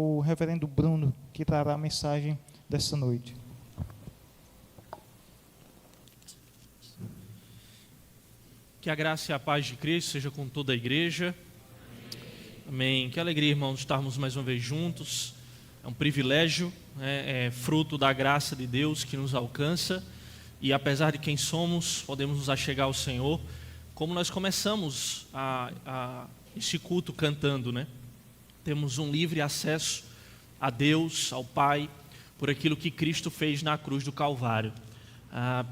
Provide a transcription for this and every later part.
o reverendo Bruno, que trará a mensagem dessa noite. Que a graça e a paz de Cristo seja com toda a igreja. Amém. Que alegria, irmãos, estarmos mais uma vez juntos. É um privilégio, é fruto da graça de Deus que nos alcança. E apesar de quem somos, podemos nos achegar ao Senhor. Como nós começamos este culto cantando, né? Temos um livre acesso a Deus, ao Pai, por aquilo que Cristo fez na cruz do Calvário.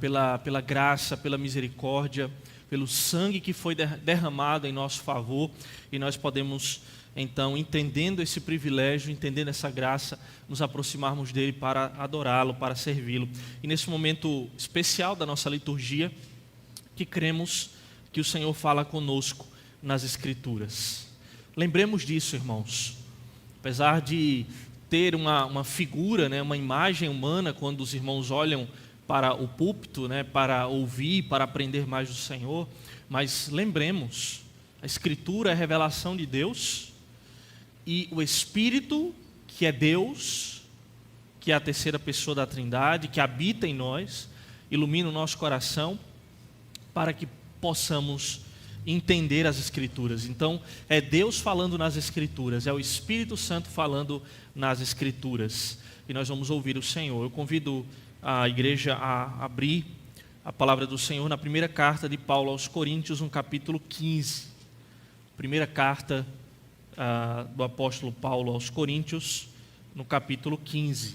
Pela graça, pela misericórdia, pelo sangue que foi derramado em nosso favor, e nós podemos, então, entendendo esse privilégio, entendendo essa graça, nos aproximarmos dele para adorá-lo, para servi-lo. E nesse momento especial da nossa liturgia, que cremos que o Senhor fala conosco nas Escrituras. Lembremos disso, irmãos. Apesar de ter uma figura, né, uma imagem humana, quando os irmãos olham para o púlpito, né, para ouvir, para aprender mais do Senhor, mas lembremos, a Escritura é a revelação de Deus, e o Espírito, que é Deus, que é a terceira pessoa da Trindade, que habita em nós, ilumina o nosso coração, para que possamos entender as Escrituras. Então, é Deus falando nas Escrituras, é o Espírito Santo falando nas Escrituras, e nós vamos ouvir o Senhor. Eu convido a igreja a abrir a palavra do Senhor na primeira carta de Paulo aos Coríntios, no capítulo 15. Primeira carta do apóstolo Paulo aos Coríntios, no capítulo 15.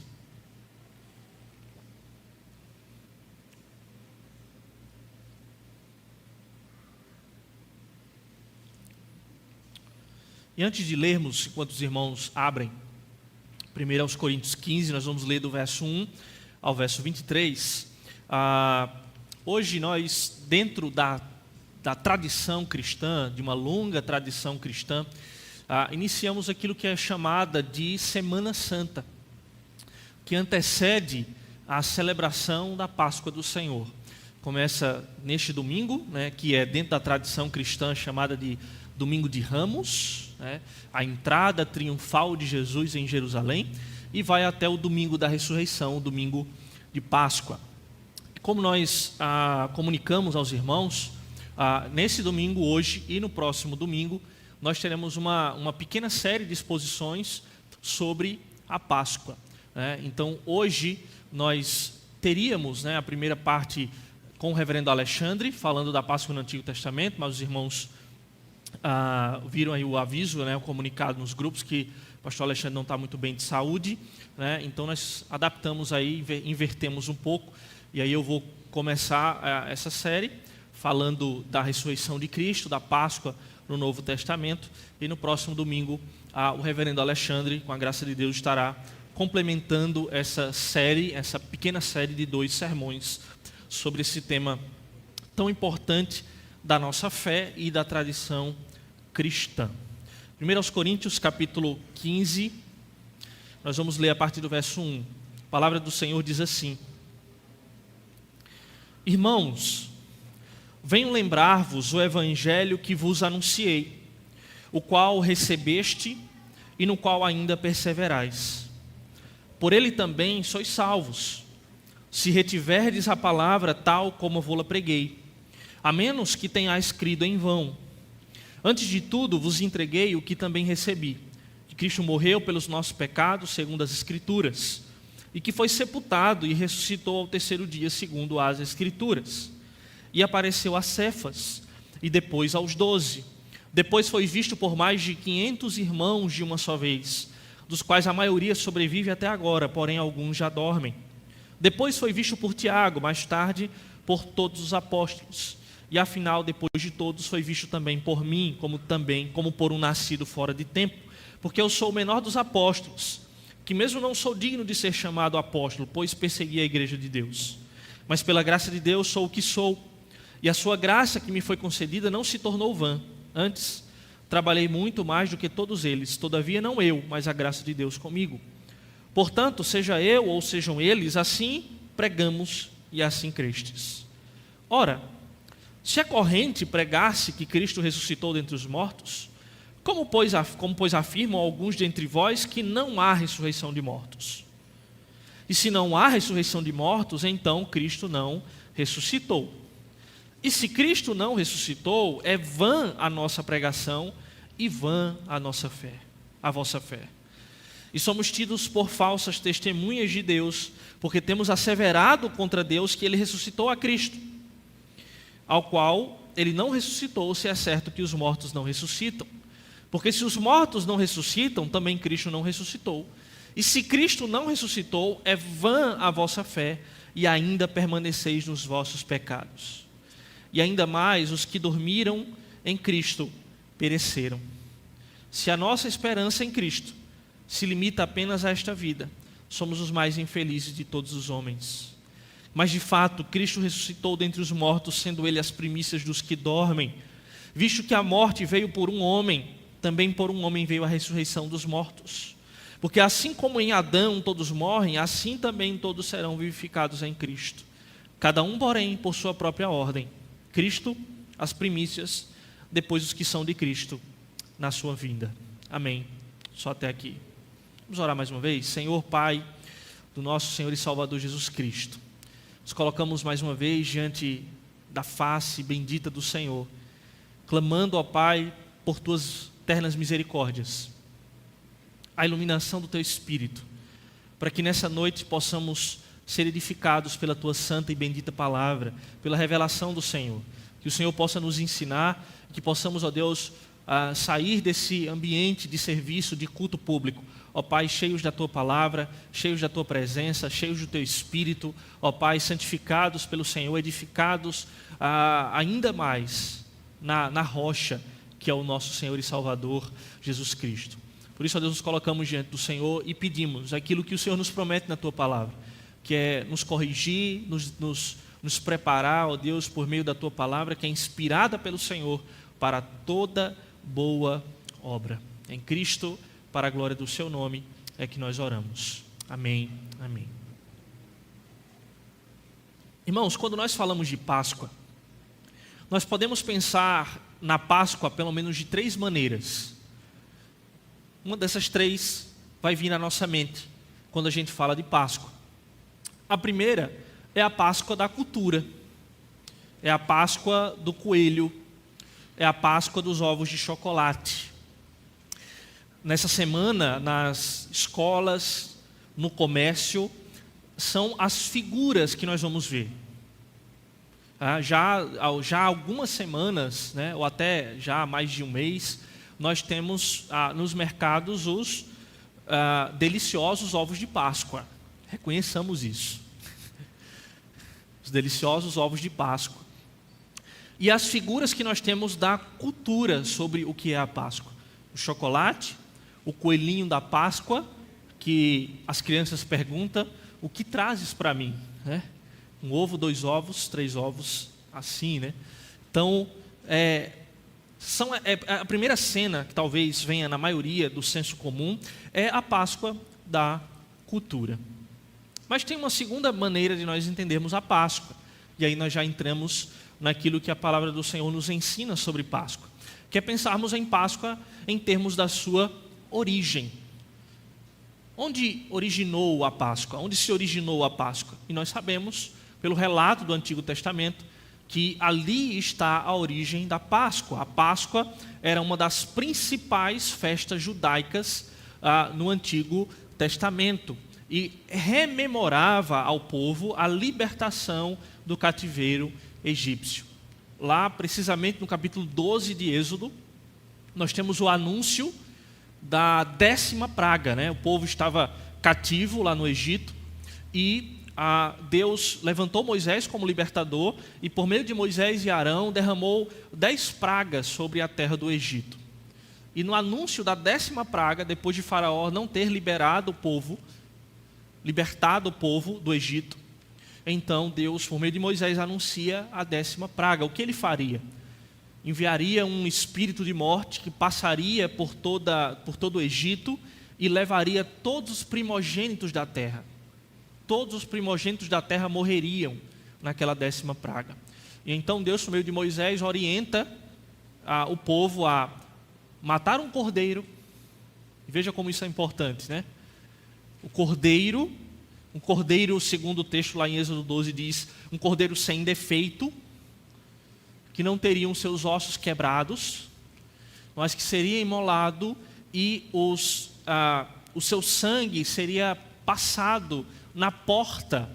E antes de lermos, enquanto os irmãos abrem, primeiro aos Coríntios 15, nós vamos ler do verso 1 ao verso 23. Hoje nós, dentro da tradição cristã, de uma longa tradição cristã, iniciamos aquilo que é chamada de Semana Santa, que antecede a celebração da Páscoa do Senhor. Começa neste domingo, né, que é dentro da tradição cristã chamada de Domingo de Ramos, né, a entrada triunfal de Jesus em Jerusalém, e vai até o domingo da ressurreição, o domingo de Páscoa. Como nós comunicamos aos irmãos, nesse domingo, hoje e no próximo domingo, nós teremos uma pequena série de exposições sobre a Páscoa, né? Então, hoje nós teríamos, né, a primeira parte com o reverendo Alexandre, falando da Páscoa no Antigo Testamento, mas os irmãos viram aí o aviso, né, o comunicado nos grupos que o pastor Alexandre não está muito bem de saúde, né? Então nós adaptamos aí, invertemos um pouco, e aí eu vou começar essa série falando da ressurreição de Cristo, da Páscoa no Novo Testamento, e no próximo domingo o reverendo Alexandre, com a graça de Deus, estará complementando essa série, essa pequena série de 2 sermões sobre esse tema tão importante da nossa fé e da tradição cristã. 1 Coríntios capítulo 15, nós vamos ler a partir do verso 1. A palavra do Senhor diz assim: Irmãos, venho lembrar-vos o evangelho que vos anunciei, o qual recebeste e no qual ainda perseverais. Por ele também sois salvos, se retiverdes a palavra tal como vou-la preguei, a menos que tenhais crido em vão. Antes de tudo vos entreguei o que também recebi, que Cristo morreu pelos nossos pecados, segundo as Escrituras, e que foi sepultado e ressuscitou ao terceiro dia, segundo as Escrituras. E apareceu a Cefas, e depois aos 12. Depois foi visto por mais de 500 irmãos de uma só vez, dos quais a maioria sobrevive até agora, porém alguns já dormem. Depois foi visto por Tiago, mais tarde por todos os apóstolos. E afinal, depois de todos, foi visto também por mim, como por um nascido fora de tempo, porque eu sou o menor dos apóstolos, que mesmo não sou digno de ser chamado apóstolo, pois persegui a igreja de Deus. Mas pela graça de Deus sou o que sou, e a sua graça que me foi concedida não se tornou vã. Antes, trabalhei muito mais do que todos eles, todavia não eu, mas a graça de Deus comigo. Portanto, seja eu ou sejam eles, assim pregamos e assim crestes. Ora, se a corrente pregasse que Cristo ressuscitou dentre os mortos, Como pois afirmam alguns dentre vós que não há ressurreição de mortos? E se não há ressurreição de mortos, então Cristo não ressuscitou. E se Cristo não ressuscitou, é vã a nossa pregação e vã a nossa fé, a vossa fé. E somos tidos por falsas testemunhas de Deus, porque temos asseverado contra Deus que Ele ressuscitou a Cristo, ao qual Ele não ressuscitou, se é certo que os mortos não ressuscitam. Porque se os mortos não ressuscitam, também Cristo não ressuscitou. E se Cristo não ressuscitou, é vã a vossa fé, e ainda permaneceis nos vossos pecados. E ainda mais, os que dormiram em Cristo pereceram. Se a nossa esperança em Cristo se limita apenas a esta vida, somos os mais infelizes de todos os homens. Mas de fato, Cristo ressuscitou dentre os mortos, sendo Ele as primícias dos que dormem. Visto que a morte veio por um homem, também por um homem veio a ressurreição dos mortos. Porque assim como em Adão todos morrem, assim também todos serão vivificados em Cristo. Cada um, porém, por sua própria ordem. Cristo, as primícias, depois os que são de Cristo, na sua vinda. Amém. Só até aqui. Vamos orar mais uma vez. Senhor Pai, do nosso Senhor e Salvador Jesus Cristo, nos colocamos mais uma vez diante da face bendita do Senhor, clamando, ó Pai, por Tuas eternas misericórdias, a iluminação do Teu Espírito, para que nessa noite possamos ser edificados pela Tua santa e bendita palavra, pela revelação do Senhor, que o Senhor possa nos ensinar, que possamos, ó Deus, sair desse ambiente de serviço, de culto público, ó Pai, cheios da Tua palavra, cheios da Tua presença, cheios do Teu Espírito, ó Pai, santificados pelo Senhor, edificados ainda mais na rocha, que é o nosso Senhor e Salvador, Jesus Cristo. Por isso, ó Deus, nos colocamos diante do Senhor e pedimos aquilo que o Senhor nos promete na Tua palavra, que é nos corrigir, nos preparar, ó Deus, por meio da Tua palavra, que é inspirada pelo Senhor para toda boa obra. Em Cristo, para a glória do Seu nome, é que nós oramos. Amém, amém. Irmãos, quando nós falamos de Páscoa, nós podemos pensar na Páscoa pelo menos de 3 maneiras. Uma dessas 3 vai vir na nossa mente quando a gente fala de Páscoa. A primeira é a Páscoa da cultura, é a Páscoa do coelho, é a Páscoa dos ovos de chocolate. Nessa semana, nas escolas, no comércio, são as figuras que nós vamos ver. Já há algumas semanas, né, ou até já há mais de um mês, nós temos nos mercados os deliciosos ovos de Páscoa. Reconheçamos isso. Os deliciosos ovos de Páscoa. E as figuras que nós temos da cultura sobre o que é a Páscoa. O chocolate, o coelhinho da Páscoa, que as crianças perguntam, o que trazes para mim? Né? 1 ovo, 2 ovos, 3 ovos, assim, né? Então, a primeira cena que talvez venha na maioria do senso comum é a Páscoa da cultura. Mas tem uma segunda maneira de nós entendermos a Páscoa, e aí nós já entramos naquilo que a palavra do Senhor nos ensina sobre Páscoa, que é pensarmos em Páscoa em termos da sua origem. Onde originou a Páscoa? Onde se originou a Páscoa? E nós sabemos, pelo relato do Antigo Testamento, que ali está a origem da Páscoa. A Páscoa era uma das principais festas judaicas no Antigo Testamento e rememorava ao povo a libertação do cativeiro egípcio. Lá, precisamente no capítulo 12 de Êxodo, nós temos o anúncio da 10ª praga, né? O povo estava cativo lá no Egito e Deus levantou Moisés como libertador e por meio de Moisés e Arão derramou 10 pragas sobre a terra do Egito. E no anúncio da 10ª praga, depois de Faraó não ter libertado o povo do Egito, então Deus, por meio de Moisés, anuncia a 10ª praga. O que ele faria? Enviaria um espírito de morte que passaria por todo o Egito e levaria todos os primogênitos da terra. Todos os primogênitos da terra morreriam naquela 10ª praga. E então Deus, por meio de Moisés, orienta o povo a matar um cordeiro, e veja como isso é importante, né? O cordeiro, um cordeiro, segundo o texto lá em Êxodo 12 diz, um cordeiro sem defeito, que não teriam seus ossos quebrados, mas que seria imolado e o seu sangue seria passado na porta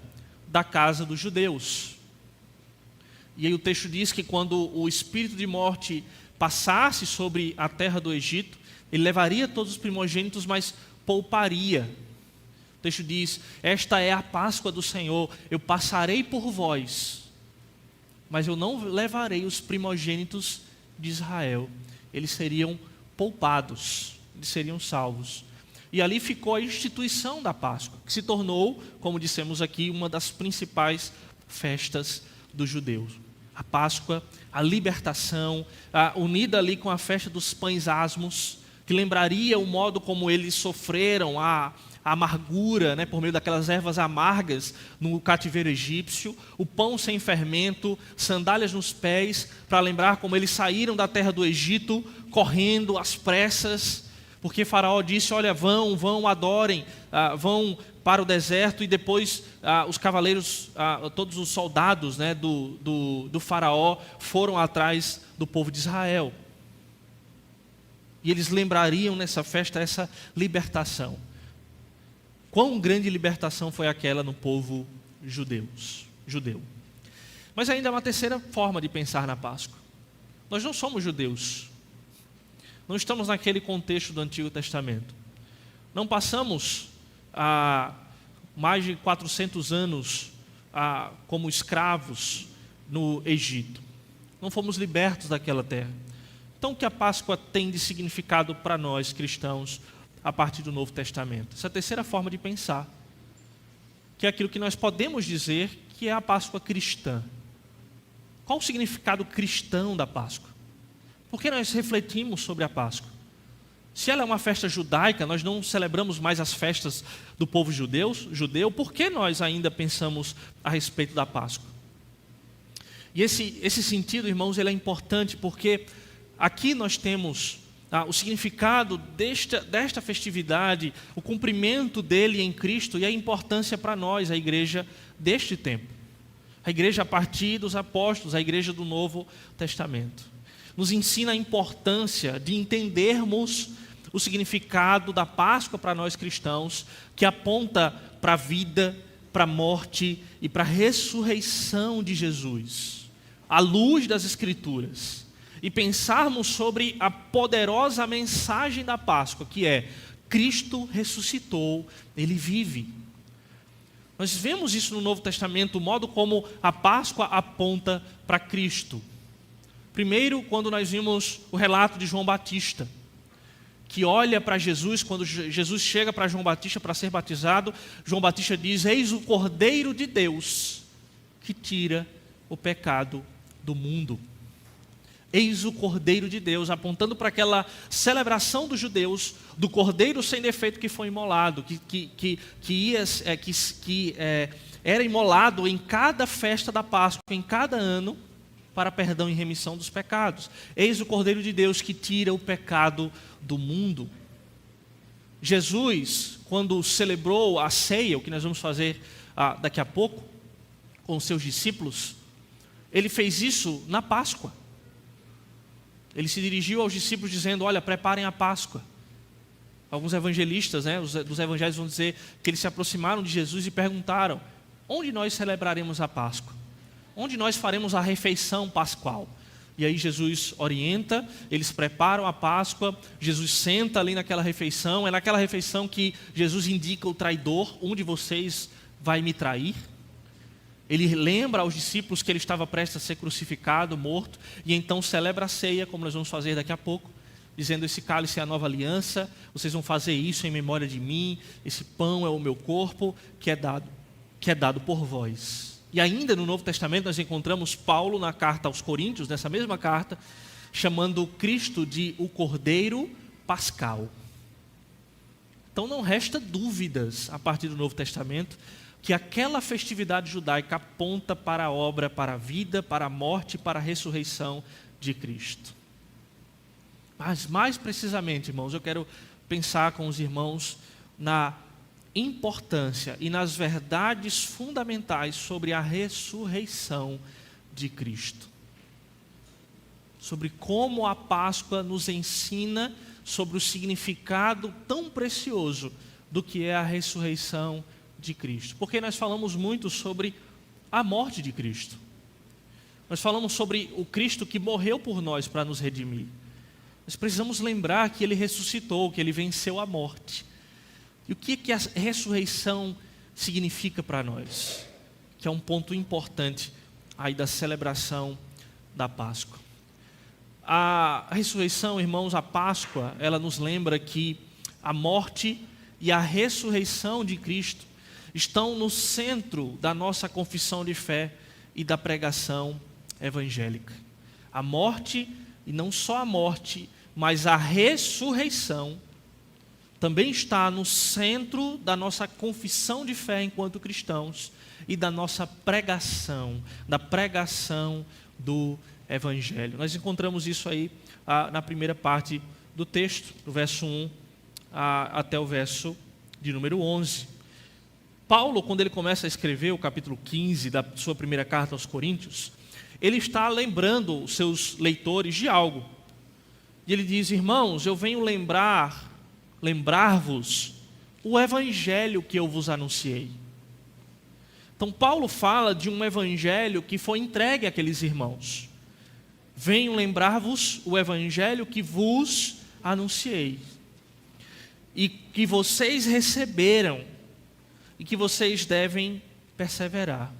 da casa dos judeus. E aí o texto diz que quando o espírito de morte passasse sobre a terra do Egito, ele levaria todos os primogênitos, mas pouparia. O texto diz, esta é a Páscoa do Senhor, eu passarei por vós, mas eu não levarei os primogênitos de Israel. Eles seriam poupados, eles seriam salvos. E ali ficou a instituição da Páscoa, que se tornou, como dissemos aqui, uma das principais festas dos judeus. A Páscoa, a libertação, unida ali com a festa dos pães asmos, que lembraria o modo como eles sofreram a amargura, né, por meio daquelas ervas amargas no cativeiro egípcio, o pão sem fermento, sandálias nos pés, para lembrar como eles saíram da terra do Egito, correndo às pressas, porque Faraó disse, olha, vão, adorem, vão para o deserto, e depois os cavaleiros, todos os soldados, né, do Faraó foram atrás do povo de Israel. E eles lembrariam nessa festa essa libertação. Quão grande libertação foi aquela no povo judeu. Mas ainda há uma terceira forma de pensar na Páscoa. Nós não somos judeus. Não estamos naquele contexto do Antigo Testamento. Não passamos mais de 400 anos como escravos no Egito. Não fomos libertos daquela terra. Então, o que a Páscoa tem de significado para nós, cristãos, a partir do Novo Testamento? Essa terceira forma de pensar, que é aquilo que nós podemos dizer que é a Páscoa cristã. Qual o significado cristão da Páscoa? Por que nós refletimos sobre a Páscoa? Se ela é uma festa judaica, nós não celebramos mais as festas do povo judeu, por que nós ainda pensamos a respeito da Páscoa? E esse sentido, irmãos, ele é importante porque aqui nós temos o significado desta festividade, o cumprimento dele em Cristo e a importância para nós, a igreja deste tempo. A igreja a partir dos apóstolos, a igreja do Novo Testamento. Nos ensina a importância de entendermos o significado da Páscoa para nós cristãos, que aponta para a vida, para a morte e para a ressurreição de Jesus, à luz das Escrituras. E pensarmos sobre a poderosa mensagem da Páscoa, que é: Cristo ressuscitou, Ele vive. Nós vemos isso no Novo Testamento, o modo como a Páscoa aponta para Cristo. Primeiro, quando nós vimos o relato de João Batista, que olha para Jesus, quando Jesus chega para João Batista para ser batizado, João Batista diz: eis o Cordeiro de Deus, que tira o pecado do mundo. Eis o Cordeiro de Deus, apontando para aquela celebração dos judeus, do Cordeiro sem defeito que foi imolado, que era imolado em cada festa da Páscoa, em cada ano, para perdão e remissão dos pecados. Eis o Cordeiro de Deus que tira o pecado do mundo. Jesus, quando celebrou a ceia, o que nós vamos fazer daqui a pouco, com os seus discípulos, ele fez isso na Páscoa. Ele se dirigiu aos discípulos dizendo: olha, preparem a Páscoa. Alguns evangelistas, dos evangelhos vão dizer que eles se aproximaram de Jesus e perguntaram: onde nós celebraremos a Páscoa? Onde nós faremos a refeição pascual? E aí Jesus orienta, eles preparam a Páscoa, Jesus senta ali naquela refeição, é naquela refeição que Jesus indica o traidor: um de vocês vai me trair. Ele lembra aos discípulos que ele estava prestes a ser crucificado, morto, e então celebra a ceia, como nós vamos fazer daqui a pouco, dizendo: esse cálice é a nova aliança, vocês vão fazer isso em memória de mim, esse pão é o meu corpo que é dado por vós. E ainda no Novo Testamento nós encontramos Paulo na carta aos Coríntios, nessa mesma carta, chamando Cristo de o Cordeiro Pascal. Então não resta dúvidas a partir do Novo Testamento que aquela festividade judaica aponta para a obra, para a vida, para a morte, para a ressurreição de Cristo. Mas mais precisamente, irmãos, eu quero pensar com os irmãos na importância e nas verdades fundamentais sobre a ressurreição de Cristo. Sobre como a Páscoa nos ensina sobre o significado tão precioso do que é a ressurreição de Cristo. Porque nós falamos muito sobre a morte de Cristo. Nós falamos sobre o Cristo que morreu por nós para nos redimir. Nós precisamos lembrar que Ele ressuscitou, que Ele venceu a morte. E o que a ressurreição significa para nós? Que é um ponto importante aí da celebração da Páscoa. A ressurreição, irmãos, a Páscoa, ela nos lembra que a morte e a ressurreição de Cristo estão no centro da nossa confissão de fé e da pregação evangélica. A morte, e não só a morte, mas a ressurreição também está no centro da nossa confissão de fé enquanto cristãos e da nossa pregação, da pregação do Evangelho. Nós encontramos isso aí na primeira parte do texto, do verso 1 até o verso de número 11. Paulo, quando ele começa a escrever o capítulo 15 da sua primeira carta aos Coríntios, ele está lembrando os seus leitores de algo. E ele diz: irmãos, eu venho lembrar-vos o evangelho que eu vos anunciei. Então Paulo fala de um evangelho que foi entregue àqueles irmãos. Venho lembrar-vos o evangelho que vos anunciei, e que vocês receberam, e que vocês devem perseverar.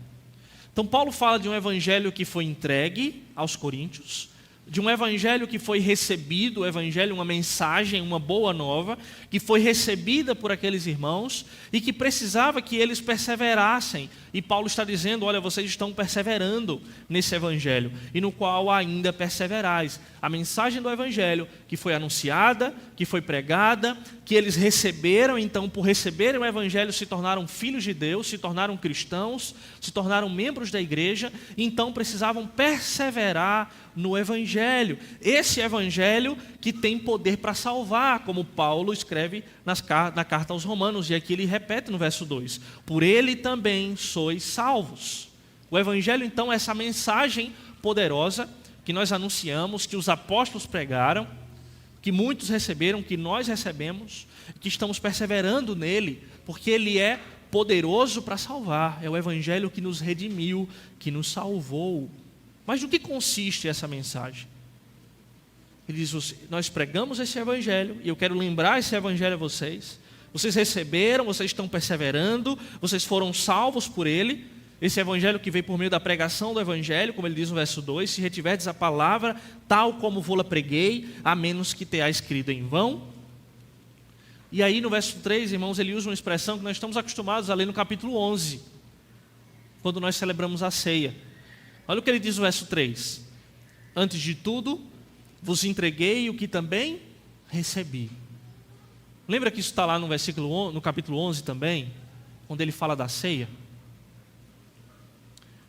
Então Paulo fala de um evangelho que foi entregue aos coríntios, de um evangelho que foi recebido, o evangelho, uma mensagem, uma boa nova, que foi recebida por aqueles irmãos e que precisava que eles perseverassem. E Paulo está dizendo: olha, vocês estão perseverando nesse evangelho, e no qual ainda perseverais. A mensagem do evangelho que foi anunciada, que foi pregada, que eles receberam, então por receberem o evangelho se tornaram filhos de Deus, se tornaram cristãos, se tornaram membros da igreja, e então precisavam perseverar no evangelho. Esse evangelho que tem poder para salvar, como Paulo escreve na carta aos Romanos, e aqui ele repete no verso 2: por ele também sois salvos. O evangelho, então, é essa mensagem poderosa que nós anunciamos, que os apóstolos pregaram, que muitos receberam, que nós recebemos, que estamos perseverando nele, porque ele é poderoso para salvar. É o evangelho que nos redimiu, que nos salvou. Mas no que consiste essa mensagem? Ele diz: nós pregamos esse evangelho, e eu quero lembrar esse evangelho a vocês. Vocês receberam, vocês estão perseverando, vocês foram salvos por ele. Esse evangelho que veio por meio da pregação do evangelho, como ele diz no verso 2: se retiverdes a palavra tal como vou-la preguei, a menos que tenhais crido em vão. E aí no verso 3, irmãos, ele usa uma expressão que nós estamos acostumados a ler no capítulo 11, quando nós celebramos a ceia. Olha o que ele diz no verso 3: antes de tudo, vos entreguei o que também recebi. Lembra que isso está lá no capítulo 11 também, quando ele fala da ceia?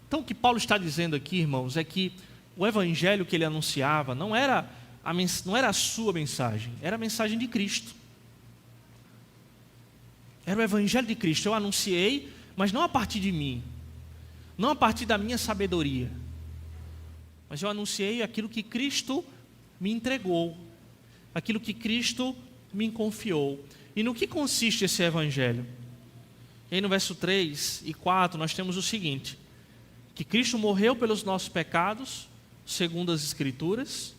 Então o que Paulo está dizendo aqui, irmãos, é que o evangelho que ele anunciava não era a sua mensagem, era a mensagem de Cristo. Era o evangelho de Cristo. Eu anunciei, mas não a partir de mim, não a partir da minha sabedoria, mas eu anunciei aquilo que Cristo me entregou, aquilo que Cristo me confiou. E no que consiste esse evangelho? E aí no verso 3 e 4 nós temos o seguinte: que Cristo morreu pelos nossos pecados, segundo as Escrituras,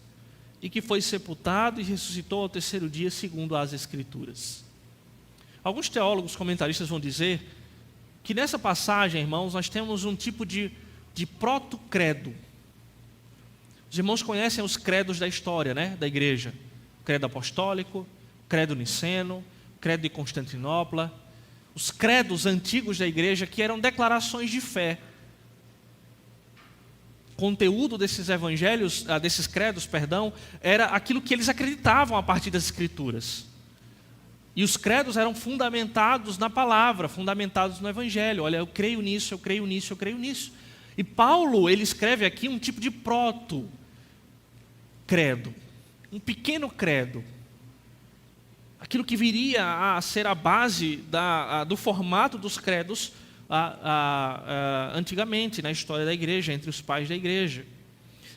e que foi sepultado e ressuscitou ao terceiro dia, segundo as Escrituras. Alguns teólogos comentaristas vão dizer que nessa passagem, irmãos, nós temos um tipo de proto-credo. Os irmãos conhecem os credos da história, né, da igreja: credo apostólico, credo niceno, credo de Constantinopla. Os credos antigos da igreja, que eram declarações de fé. O conteúdo desses evangelhos, desses credos, era aquilo que eles acreditavam a partir das Escrituras. E os credos eram fundamentados na palavra, fundamentados no evangelho. Olha, eu creio nisso, eu creio nisso, eu creio nisso. E Paulo, ele escreve aqui um tipo de proto-credo. um pequeno credo. Aquilo que viria a ser a base do formato dos credos antigamente, na história da igreja, entre os pais da igreja.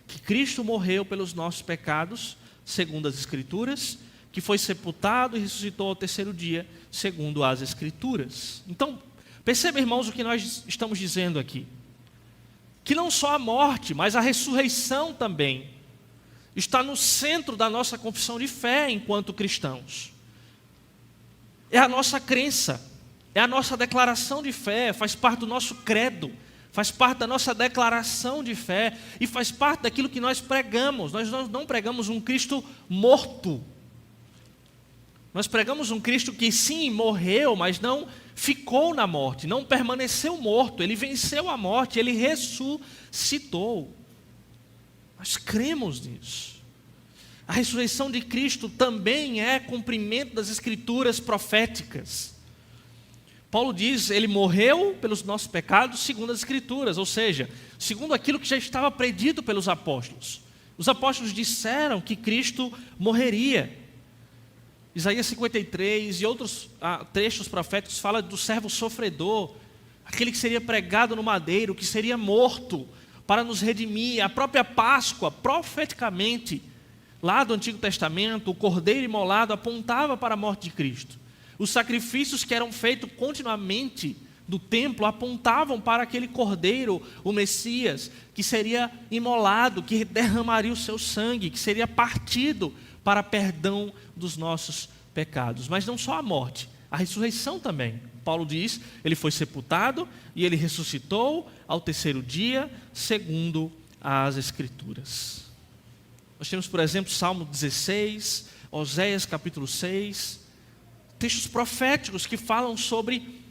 Que Cristo morreu pelos nossos pecados, segundo as Escrituras, que foi sepultado e ressuscitou ao terceiro dia, segundo as Escrituras. Então, perceba, irmãos, o que nós estamos dizendo aqui. Que não só a morte, mas a ressurreição também está no centro da nossa confissão de fé enquanto cristãos. É a nossa crença, é a nossa declaração de fé, faz parte do nosso credo, faz parte da nossa declaração de fé e faz parte daquilo que nós pregamos. Nós não pregamos um Cristo morto. Nós pregamos um Cristo que sim, morreu, mas não ficou na morte, não permaneceu morto. Ele venceu a morte, ele ressuscitou. Nós cremos nisso. A ressurreição de Cristo também é cumprimento das Escrituras proféticas. Paulo diz, ele morreu pelos nossos pecados segundo as Escrituras, ou seja, segundo aquilo que já estava predito pelos apóstolos. Os apóstolos disseram que Cristo morreria. Isaías 53 e outros trechos proféticos falam do servo sofredor, aquele que seria pregado no madeiro, que seria morto para nos redimir. A própria Páscoa, profeticamente, lá do Antigo Testamento, o cordeiro imolado apontava para a morte de Cristo. Os sacrifícios que eram feitos continuamente do templo apontavam para aquele cordeiro, o Messias, que seria imolado, que derramaria o seu sangue, que seria partido para perdão dos nossos pecados. Mas não só a morte, a ressurreição também. Paulo diz, ele foi sepultado e ele ressuscitou ao terceiro dia, segundo as Escrituras. Nós temos, por exemplo, Salmo 16, Oséias capítulo 6, textos proféticos que falam sobre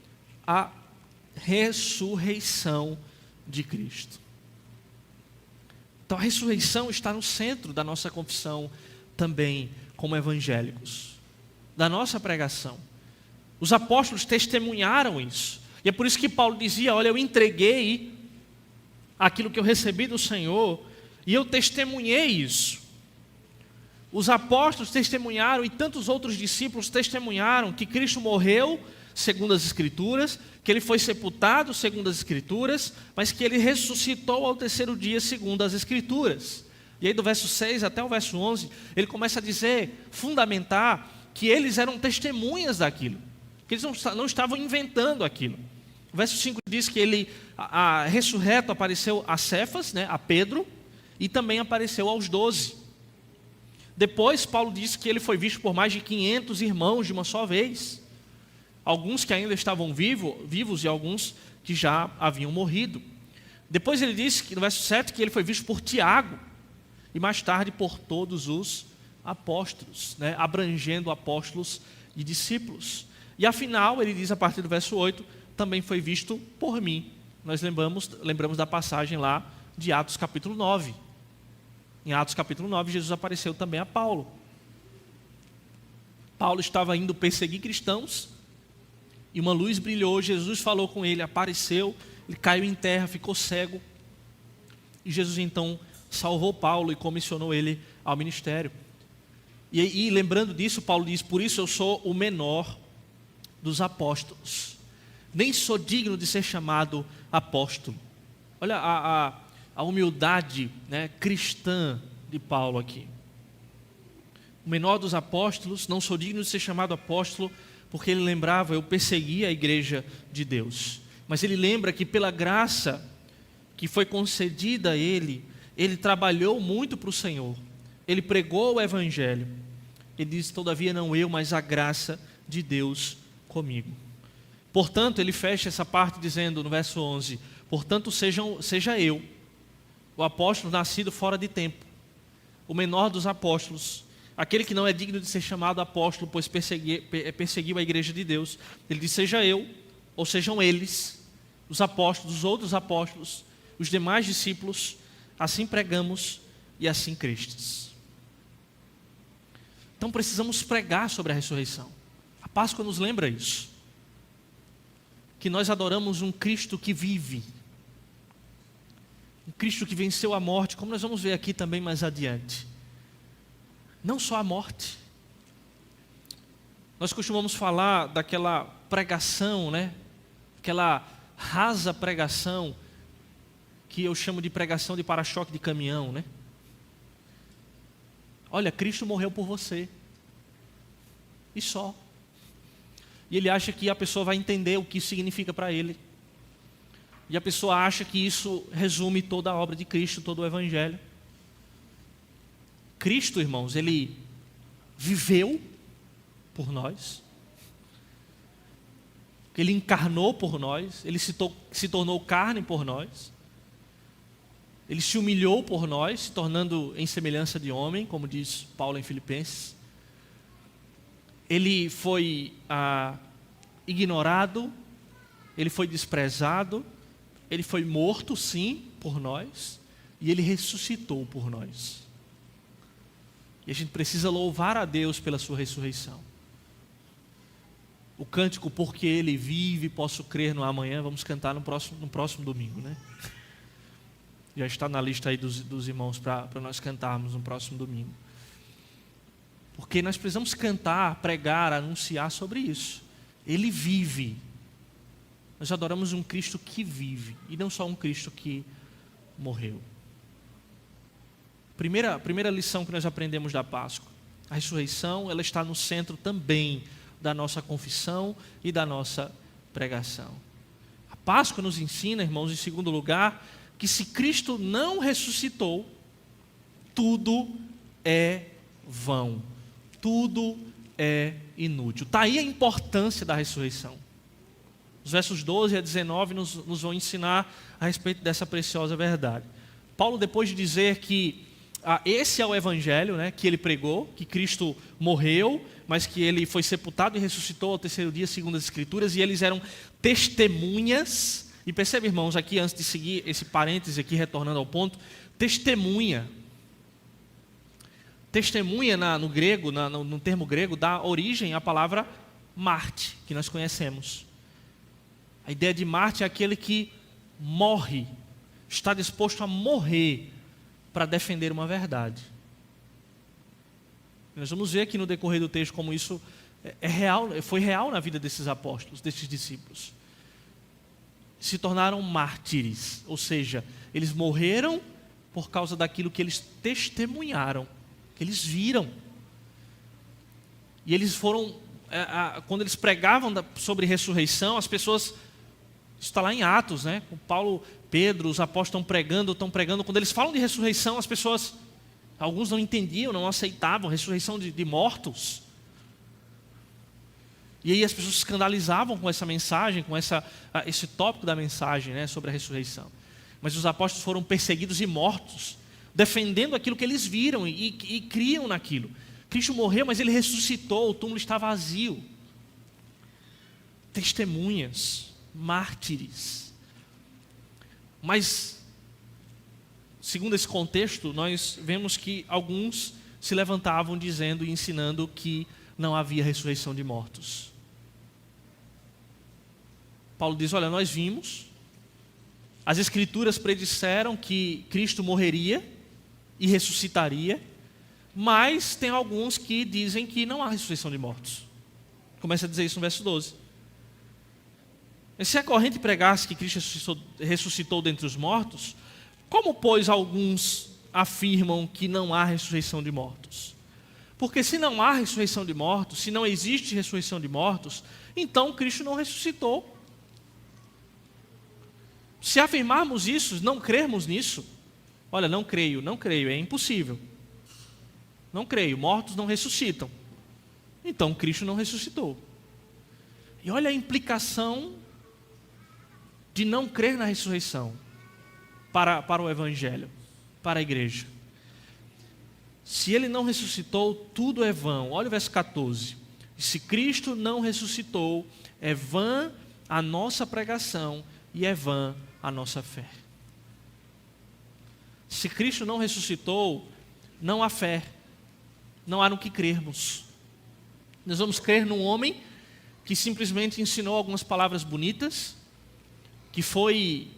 a ressurreição de Cristo. Então a ressurreição está no centro da nossa confissão também como evangélicos, da nossa pregação. Os apóstolos testemunharam isso. E é por isso que Paulo dizia, olha, eu entreguei aquilo que eu recebi do Senhor e eu testemunhei isso. Os apóstolos testemunharam e tantos outros discípulos testemunharam que Cristo morreu segundo as Escrituras, que ele foi sepultado segundo as Escrituras, mas que ele ressuscitou ao terceiro dia segundo as Escrituras. E aí do verso 6 até o verso 11, ele começa a dizer, fundamentar, que eles eram testemunhas daquilo, que eles não estavam inventando aquilo. O verso 5 diz que ele, ressurreto, apareceu a Cefas, né, a Pedro, e também apareceu aos 12. Depois, Paulo diz que ele foi visto por mais de 500 irmãos de uma só vez. Alguns que ainda estavam vivos e alguns que já haviam morrido. Depois ele diz, que no verso 7, que ele foi visto por Tiago. E mais tarde por todos os apóstolos, né, abrangendo apóstolos e discípulos. E afinal, ele diz a partir do verso 8, também foi visto por mim. Nós lembramos da passagem lá de Atos capítulo 9. Em Atos capítulo 9, Jesus apareceu também a Paulo. Paulo estava indo perseguir cristãos e uma luz brilhou, Jesus falou com ele, apareceu, ele caiu em terra, ficou cego. E Jesus então salvou Paulo e comissionou ele ao ministério. E lembrando disso, Paulo diz, por isso eu sou o menor dos apóstolos. Nem sou digno de ser chamado apóstolo. Olha a humildade, né, cristã de Paulo aqui. O menor dos apóstolos, não sou digno de ser chamado apóstolo, porque ele lembrava, eu persegui a igreja de Deus. Mas ele lembra que pela graça que foi concedida a ele trabalhou muito para o Senhor. Ele pregou o evangelho. Ele diz, todavia não eu, mas a graça de Deus comigo. Portanto, ele fecha essa parte dizendo no verso 11, portanto seja eu, o apóstolo nascido fora de tempo, o menor dos apóstolos, aquele que não é digno de ser chamado apóstolo, pois perseguiu a igreja de Deus. Ele diz, seja eu, ou sejam eles, os apóstolos, os outros apóstolos, os demais discípulos, assim pregamos e assim crestes. Então precisamos pregar sobre a ressurreição. A Páscoa nos lembra isso. Que nós adoramos um Cristo que vive. Um Cristo que venceu a morte, como nós vamos ver aqui também mais adiante. não só a morte. Nós costumamos falar daquela pregação, né? Aquela rasa pregação, que eu chamo de pregação de para-choque de caminhão, né? Olha, Cristo morreu por você. E só. E ele acha que a pessoa vai entender o que isso significa para ele. E a pessoa acha que isso resume toda a obra de Cristo, todo o Evangelho. Cristo, irmãos, ele viveu por nós. Ele encarnou por nós. Ele se tornou carne por nós. Ele se humilhou por nós, se tornando em semelhança de homem, como diz Paulo em Filipenses. Ele foi ignorado, ele foi desprezado, ele foi morto, sim, por nós, e ele ressuscitou por nós. E a gente precisa louvar a Deus pela sua ressurreição. O cântico Porque Ele Vive, Posso Crer no Amanhã, vamos cantar no próximo domingo, né? Já está na lista aí dos irmãos para nós cantarmos no próximo domingo. Porque nós precisamos cantar, pregar, anunciar sobre isso. Ele vive. Nós adoramos um Cristo que vive, e não só um Cristo que morreu. Primeira lição que nós aprendemos da Páscoa. A ressurreição, ela está no centro também da nossa confissão e da nossa pregação. A Páscoa nos ensina, irmãos, em segundo lugar, que se Cristo não ressuscitou, tudo é vão, tudo é inútil. Está aí a importância da ressurreição. Os versos 12 a 19 nos vão ensinar a respeito dessa preciosa verdade. Paulo, depois de dizer que esse é o Evangelho, né, que ele pregou, que Cristo morreu, mas que ele foi sepultado e ressuscitou ao terceiro dia, segundo as Escrituras, e eles eram testemunhas. E percebe, irmãos, aqui antes de seguir esse parêntese aqui, retornando ao ponto, testemunha. Testemunha no grego, no termo grego, dá origem à palavra Marte, que nós conhecemos. A ideia de Marte é aquele que morre, está disposto a morrer para defender uma verdade. Nós vamos ver aqui no decorrer do texto como isso é real, foi real na vida desses apóstolos, desses discípulos. Se tornaram mártires, ou seja, eles morreram por causa daquilo que eles testemunharam, que eles viram. E eles foram, quando eles pregavam sobre ressurreição, as pessoas, isso está lá em Atos, né? Com Paulo, Pedro, os apóstolos estão pregando. Quando eles falam de ressurreição, as pessoas, alguns não entendiam, não aceitavam, ressurreição de mortos. E aí as pessoas se escandalizavam com essa mensagem, com esse tópico da mensagem, né, sobre a ressurreição. Mas os apóstolos foram perseguidos e mortos, defendendo aquilo que eles viram e criam naquilo. Cristo morreu, mas ele ressuscitou, o túmulo está vazio. Testemunhas, mártires. Mas, segundo esse contexto, nós vemos que alguns se levantavam dizendo e ensinando que não havia ressurreição de mortos. Paulo diz, olha, nós vimos, as Escrituras predisseram que Cristo morreria e ressuscitaria, mas tem alguns que dizem que não há ressurreição de mortos. Começa a dizer isso no verso 12. E se a corrente pregasse que Cristo ressuscitou dentre os mortos, como, pois, alguns afirmam que não há ressurreição de mortos? Porque se não há ressurreição de mortos, se não existe ressurreição de mortos, então Cristo não ressuscitou. Se afirmarmos isso, não crermos nisso, olha, não creio, é impossível. Não creio, mortos não ressuscitam. Então Cristo não ressuscitou. E olha a implicação de não crer na ressurreição para o Evangelho, para a igreja. Se ele não ressuscitou, tudo é vão. Olha o verso 14. Se Cristo não ressuscitou, é vã a nossa pregação e é vã a nossa fé. Se Cristo não ressuscitou, não há fé, não há no que crermos. Nós vamos crer num homem que simplesmente ensinou algumas palavras bonitas, que foi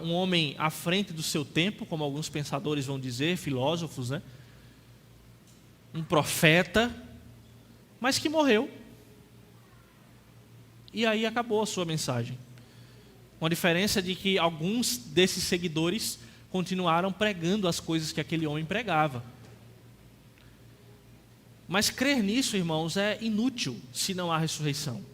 um homem à frente do seu tempo, como alguns pensadores vão dizer, filósofos, né? um profeta, mas que morreu. E aí acabou a sua mensagem. Com a diferença de que alguns desses seguidores continuaram pregando as coisas que aquele homem pregava. Mas crer nisso, irmãos, é inútil se não há ressurreição.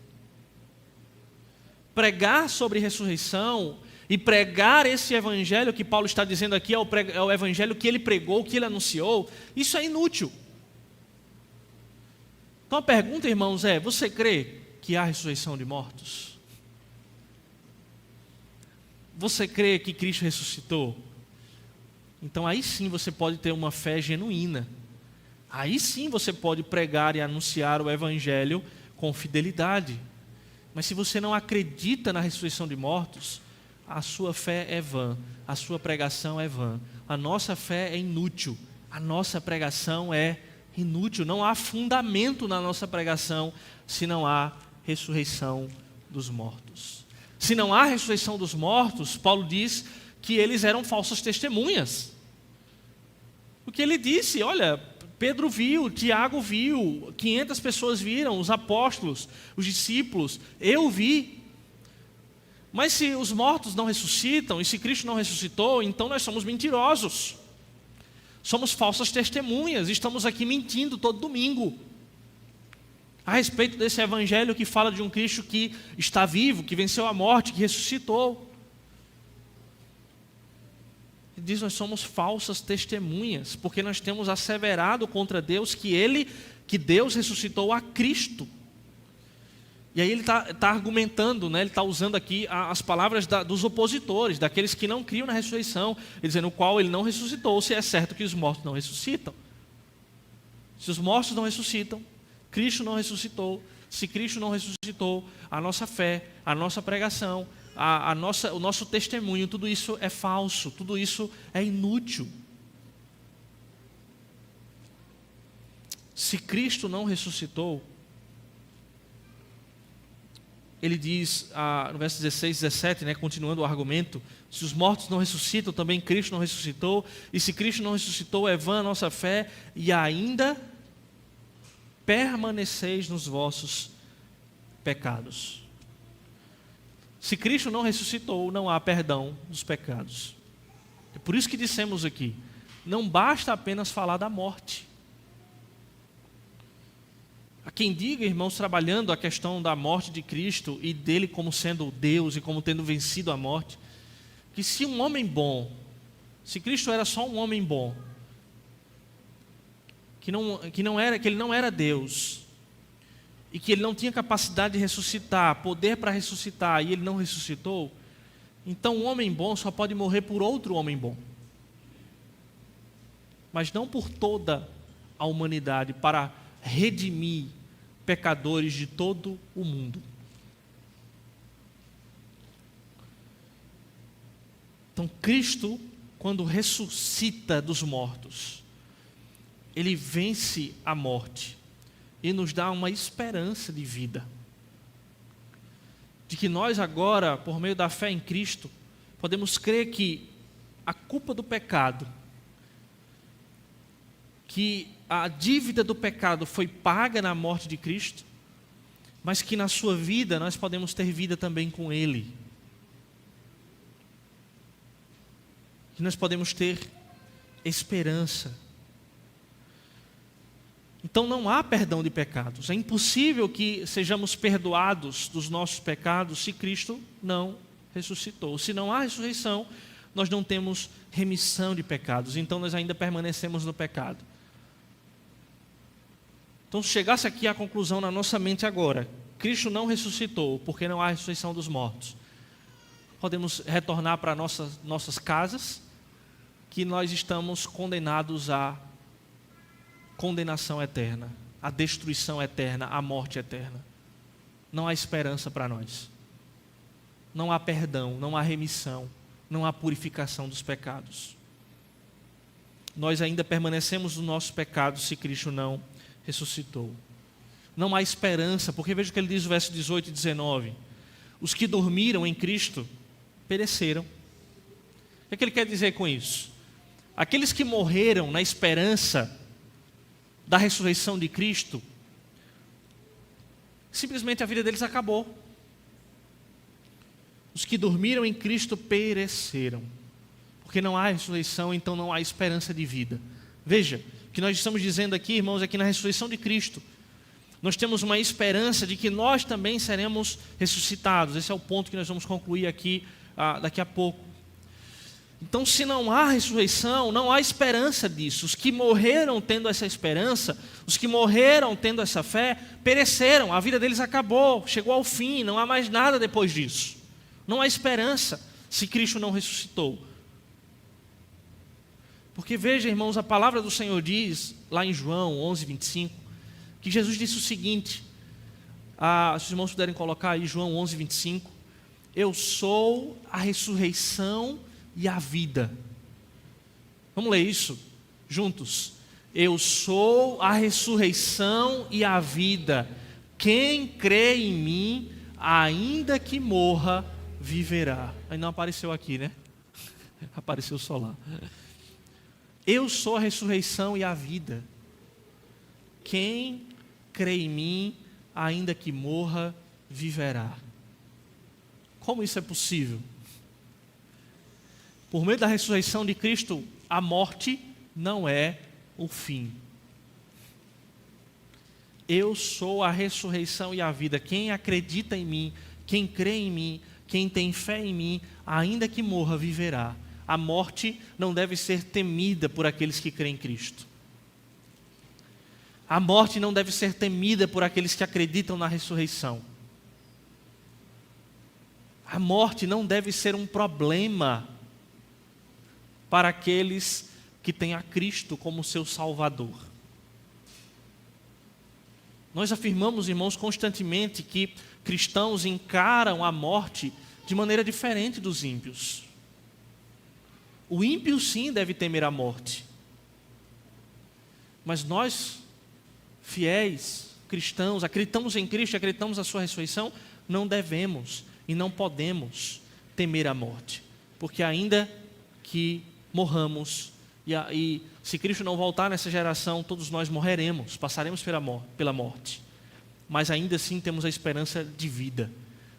Pregar sobre ressurreição e pregar esse evangelho que Paulo está dizendo aqui é o evangelho que ele pregou, que ele anunciou, isso é inútil. Então a pergunta, irmãos, é: você crê que há ressurreição de mortos? Você crê que Cristo ressuscitou? Então aí sim você pode ter uma fé genuína. Aí sim você pode pregar e anunciar o evangelho com fidelidade. Mas se você não acredita na ressurreição de mortos, a sua fé é vã, a sua pregação é vã. A nossa fé é inútil, a nossa pregação é inútil. Não há fundamento na nossa pregação se não há ressurreição dos mortos. Se não há ressurreição dos mortos, Paulo diz que eles eram falsas testemunhas. Porque ele disse, olha, Pedro viu, Tiago viu, 500 pessoas viram, os apóstolos, os discípulos, eu vi. Mas se os mortos não ressuscitam, e se Cristo não ressuscitou, então nós somos mentirosos. Somos falsas testemunhas, estamos aqui mentindo todo domingo. A respeito desse evangelho que fala de um Cristo que está vivo, que venceu a morte, que ressuscitou. Ele diz, nós somos falsas testemunhas, porque nós temos asseverado contra Deus que Deus ressuscitou a Cristo. E aí ele está argumentando, né? Ele está usando aqui as palavras dos opositores, daqueles que não criam na ressurreição, dizendo o qual ele não ressuscitou, se é certo que os mortos não ressuscitam. Se os mortos não ressuscitam, Cristo não ressuscitou. Se Cristo não ressuscitou, a nossa fé, a nossa pregação, o nosso testemunho, tudo isso é falso, tudo isso é inútil. Se Cristo não ressuscitou, ele diz no verso 16, 17, né, continuando o argumento, se os mortos não ressuscitam, também Cristo não ressuscitou, e se Cristo não ressuscitou, é vã a nossa fé, e ainda permaneceis nos vossos pecados. Se Cristo não ressuscitou, não há perdão dos pecados. É por isso que dissemos aqui, não basta apenas falar da morte. Há quem diga, irmãos, trabalhando a questão da morte de Cristo e dele como sendo Deus e como tendo vencido a morte, que se um homem bom, se Cristo era só um homem bom, que ele não era Deus, e que ele não tinha capacidade de ressuscitar, poder para ressuscitar, e ele não ressuscitou, então um homem bom só pode morrer por outro homem bom. Mas não por toda a humanidade, para redimir pecadores de todo o mundo. Então Cristo, quando ressuscita dos mortos, ele vence a morte e nos dá uma esperança de vida. De que nós agora, por meio da fé em Cristo, podemos crer que a culpa do pecado, que a dívida do pecado foi paga na morte de Cristo, mas que na sua vida nós podemos ter vida também com Ele. Que nós podemos ter esperança. Então não há perdão de pecados. É impossível que sejamos perdoados dos nossos pecados se Cristo não ressuscitou. Se não há ressurreição, nós não temos remissão de pecados. Então nós ainda permanecemos no pecado. Então se chegasse aqui à conclusão na nossa mente agora, Cristo não ressuscitou porque não há ressurreição dos mortos. Podemos retornar para nossas casas, que nós estamos condenados à condenação eterna, à destruição eterna, à morte eterna. Não há esperança para nós. Não há perdão, não há remissão, não há purificação dos pecados. Nós ainda permanecemos nos nossos pecados se Cristo não ressuscitou. Não há esperança, porque veja o que ele diz no verso 18 e 19. Os que dormiram em Cristo pereceram. O que ele quer dizer com isso? Aqueles que morreram na esperança da ressurreição de Cristo, simplesmente a vida deles acabou. Os que dormiram em Cristo pereceram. Porque não há ressurreição, então não há esperança de vida. Veja, o que nós estamos dizendo aqui, irmãos, é que na ressurreição de Cristo, nós temos uma esperança de que nós também seremos ressuscitados. Esse é o ponto que nós vamos concluir aqui daqui a pouco. Então, se não há ressurreição, não há esperança disso. Os que morreram tendo essa esperança, os que morreram tendo essa fé, pereceram, a vida deles acabou, chegou ao fim, não há mais nada depois disso. Não há esperança se Cristo não ressuscitou. Porque veja, irmãos, a palavra do Senhor diz, lá em João 11, 25, que Jesus disse o seguinte, se os irmãos puderem colocar aí João 11, 25, eu sou a ressurreição e a vida. Vamos ler isso juntos. Eu sou a ressurreição e a vida. Quem crê em mim, ainda que morra, viverá. Aí não apareceu aqui, né? Apareceu só lá. Eu sou a ressurreição e a vida. Quem crê em mim, ainda que morra, viverá. Como isso é possível? Por meio da ressurreição de Cristo, a morte não é o fim. Eu sou a ressurreição e a vida. Quem acredita em mim, quem crê em mim, quem tem fé em mim, ainda que morra, viverá. A morte não deve ser temida por aqueles que creem em Cristo. A morte não deve ser temida por aqueles que acreditam na ressurreição. A morte não deve ser um problema para aqueles que têm a Cristo como seu Salvador. Nós afirmamos, irmãos, constantemente que cristãos encaram a morte de maneira diferente dos ímpios. O ímpio sim deve temer a morte. Mas nós, fiéis, cristãos, acreditamos em Cristo, acreditamos na sua ressurreição, não devemos e não podemos temer a morte. Porque ainda que morramos, e se Cristo não voltar nessa geração, todos nós morreremos, passaremos pela morte. Mas ainda assim temos a esperança de vida,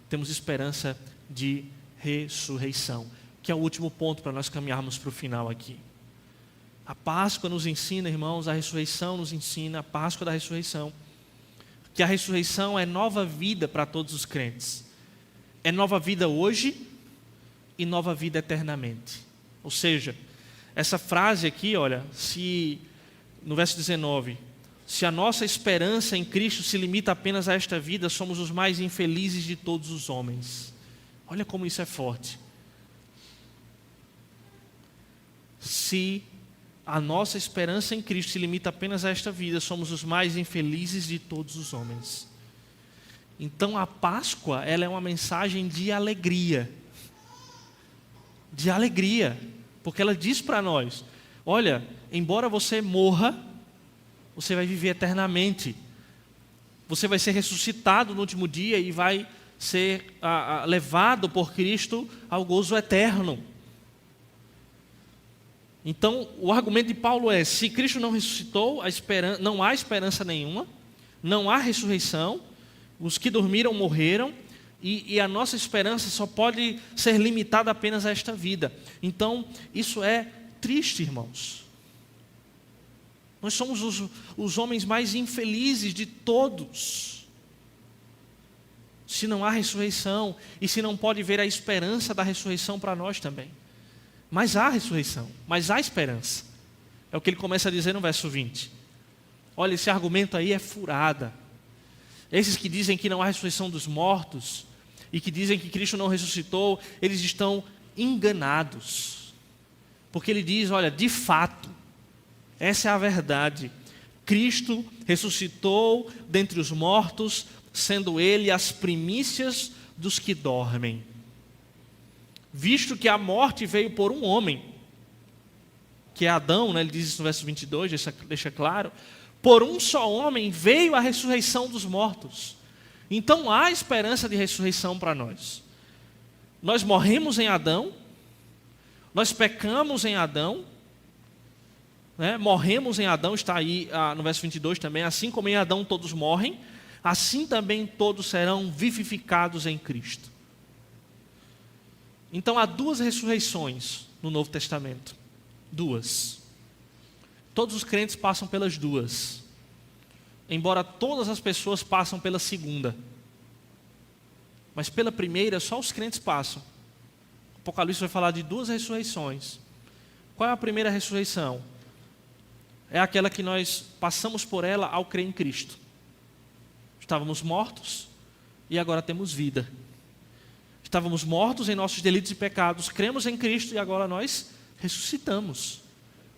temos esperança de ressurreição, que é o último ponto para nós caminharmos para o final aqui. A Páscoa nos ensina, irmãos, a ressurreição nos ensina, a Páscoa da ressurreição, que a ressurreição é nova vida para todos os crentes. É nova vida hoje e nova vida eternamente. Ou seja, essa frase aqui, olha, no verso 19, se a nossa esperança em Cristo se limita apenas a esta vida, somos os mais infelizes de todos os homens. Olha como isso é forte. Se a nossa esperança em Cristo se limita apenas a esta vida, somos os mais infelizes de todos os homens. Então a Páscoa, ela é uma mensagem de alegria. De alegria. Porque ela diz para nós, olha, embora você morra, você vai viver eternamente. Você vai ser ressuscitado no último dia e vai ser levado por Cristo ao gozo eterno. Então, o argumento de Paulo é, se Cristo não ressuscitou, não há esperança nenhuma, não há ressurreição, os que dormiram morreram, e a nossa esperança só pode ser limitada apenas a esta vida. Então, isso é triste, irmãos. Nós somos os homens mais infelizes de todos. Se não há ressurreição, e se não pode ver a esperança da ressurreição para nós também. Mas há ressurreição, mas há esperança. É o que ele começa a dizer no verso 20. Olha, esse argumento aí é furada. Esses que dizem que não há ressurreição dos mortos e que dizem que Cristo não ressuscitou, eles estão enganados. Porque ele diz, olha, de fato, essa é a verdade. Cristo ressuscitou dentre os mortos, sendo ele as primícias dos que dormem. Visto que a morte veio por um homem, que é Adão, né? Ele diz isso no verso 22, deixa claro. Por um só homem veio a ressurreição dos mortos. Então há esperança de ressurreição para nós. Nós morremos em Adão, nós pecamos em Adão, né? Morremos em Adão, está aí no verso 22 também. Assim como em Adão todos morrem, assim também todos serão vivificados em Cristo. Então há duas ressurreições no Novo Testamento. Duas. Todos os crentes passam pelas duas. Embora todas as pessoas passam pela segunda. Mas pela primeira, só os crentes passam. O Apocalipse vai falar de duas ressurreições. Qual é a primeira ressurreição? É aquela que nós passamos por ela ao crer em Cristo. Estávamos mortos e agora temos vida. Estávamos mortos em nossos delitos e pecados, cremos em Cristo e agora nós ressuscitamos.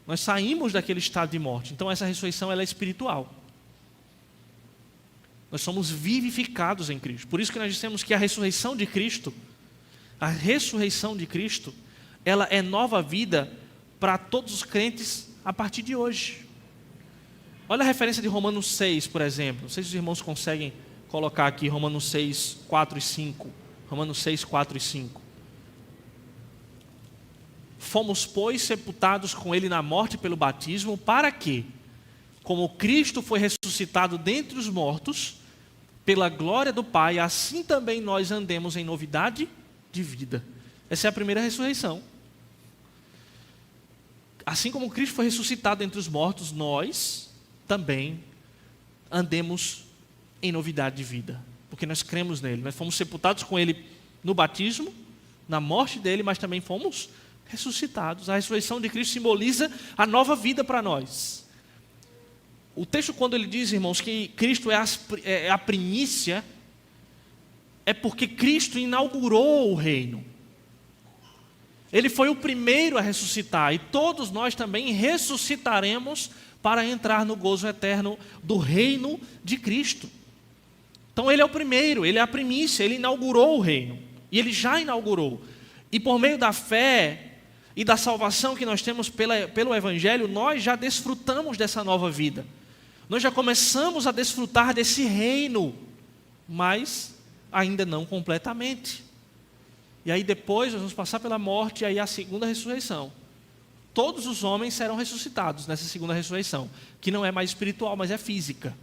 Nós saímos daquele estado de morte. Então essa ressurreição ela é espiritual. Nós somos vivificados em Cristo. Por isso que nós dissemos que a ressurreição de Cristo, ela é nova vida para todos os crentes a partir de hoje. Olha a referência de Romanos 6, por exemplo. Não sei se os irmãos conseguem colocar aqui Romanos 6, 4 e 5. Romanos 6, 4 e 5. Fomos, pois, sepultados com ele na morte pelo batismo, para que, como Cristo foi ressuscitado dentre os mortos, pela glória do Pai, assim também nós andemos em novidade de vida. Essa é a primeira ressurreição. Assim como Cristo foi ressuscitado dentre os mortos, nós também andemos em novidade de vida. Porque nós cremos nele. Nós fomos sepultados com ele no batismo, na morte dele, mas também fomos ressuscitados. A ressurreição de Cristo simboliza a nova vida para nós. O texto, quando ele diz, irmãos, que Cristo é a primícia, é porque Cristo inaugurou o reino. Ele foi o primeiro a ressuscitar, e todos nós também ressuscitaremos para entrar no gozo eterno do reino de Cristo. Então ele é o primeiro, ele é a primícia, ele inaugurou o reino, e ele já inaugurou. E por meio da fé e da salvação que nós temos pelo Evangelho, nós já desfrutamos dessa nova vida. Nós já começamos a desfrutar desse reino, mas ainda não completamente. E aí depois nós vamos passar pela morte, e aí a segunda ressurreição. Todos os homens serão ressuscitados nessa segunda ressurreição, que não é mais espiritual, mas é física.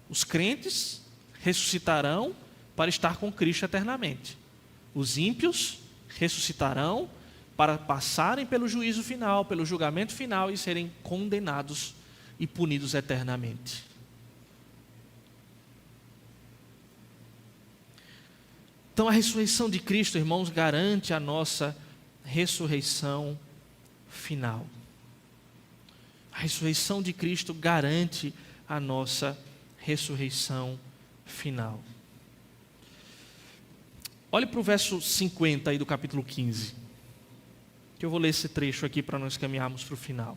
Os crentes ressuscitarão para estar com Cristo eternamente. Os ímpios ressuscitarão para passarem pelo juízo final, pelo julgamento final e serem condenados e punidos eternamente. Então a ressurreição de Cristo, irmãos, garante a nossa ressurreição final. A ressurreição de Cristo garante a nossa ressurreição final. Olhe para o verso 50 aí do capítulo 15. Que eu vou ler esse trecho aqui para nós caminharmos para o final.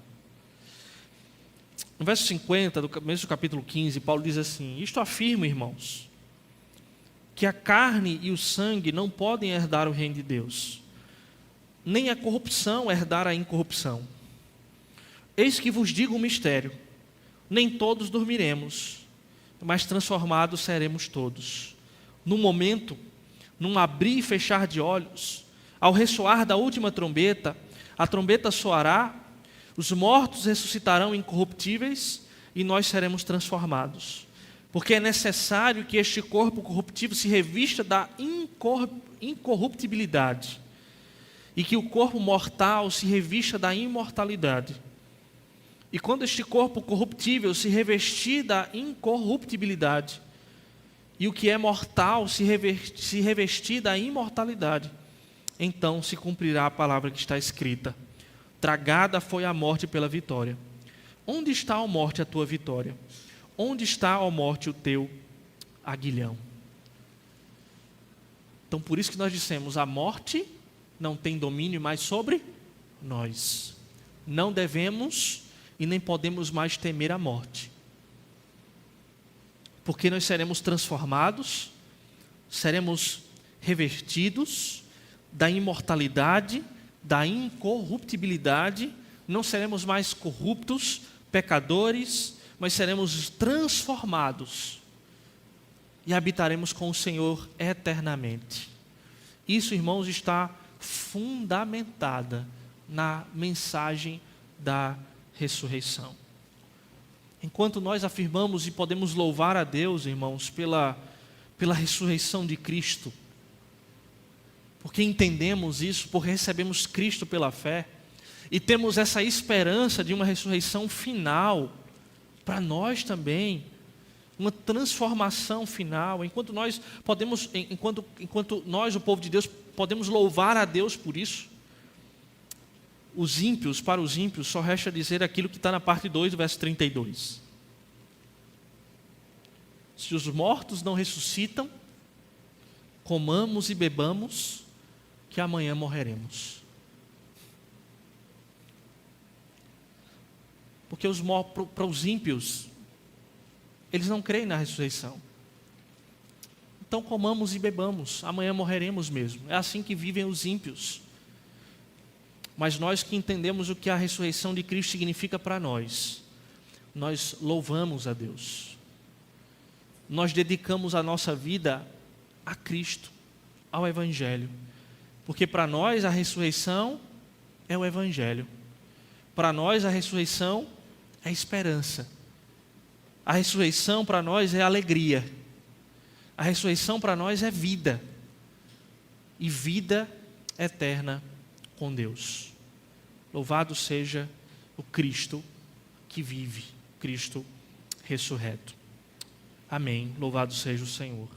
No verso 50 do mesmo capítulo 15, Paulo diz assim: isto afirmo, irmãos, que a carne e o sangue não podem herdar o reino de Deus, nem a corrupção herdar a incorrupção. Eis que vos digo um mistério: nem todos dormiremos, mas transformados seremos todos. No momento, num abrir e fechar de olhos, ao ressoar da última trombeta, a trombeta soará, os mortos ressuscitarão incorruptíveis e nós seremos transformados. Porque é necessário que este corpo corruptível se revista da incorruptibilidade e que o corpo mortal se revista da imortalidade. E quando este corpo corruptível se revestir da incorruptibilidade e o que é mortal se revestir da imortalidade, então se cumprirá a palavra que está escrita: tragada foi a morte pela vitória. Onde está, ó morte, a tua vitória? Onde está, ó morte, o teu aguilhão? Então por isso que nós dissemos: a morte não tem domínio mais sobre nós. Não devemos e nem podemos mais temer a morte. Porque nós seremos transformados, seremos revestidos da imortalidade, da incorruptibilidade, não seremos mais corruptos, pecadores, mas seremos transformados e habitaremos com o Senhor eternamente. Isso, irmãos, está fundamentada na mensagem da ressurreição. Enquanto nós afirmamos e podemos louvar a Deus, irmãos, pela ressurreição de Cristo, porque entendemos isso, porque recebemos Cristo pela fé, e temos essa esperança de uma ressurreição final, para nós também, uma transformação final, enquanto nós, o povo de Deus, podemos louvar a Deus por isso, para os ímpios, só resta dizer aquilo que está na parte 2 do verso 32. Se os mortos não ressuscitam, comamos e bebamos, que amanhã morreremos. Porque para os ímpios, eles não creem na ressurreição. Então comamos e bebamos, amanhã morreremos mesmo. É assim que vivem os ímpios. Mas nós que entendemos o que a ressurreição de Cristo significa para nós, nós louvamos a Deus. Nós dedicamos a nossa vida a Cristo, ao Evangelho. Porque para nós a ressurreição é o Evangelho. Para nós a ressurreição é esperança. A ressurreição para nós é alegria. A ressurreição para nós é vida. E vida eterna com Deus. Louvado seja o Cristo que vive, Cristo ressurreto. Amém. Louvado seja o Senhor.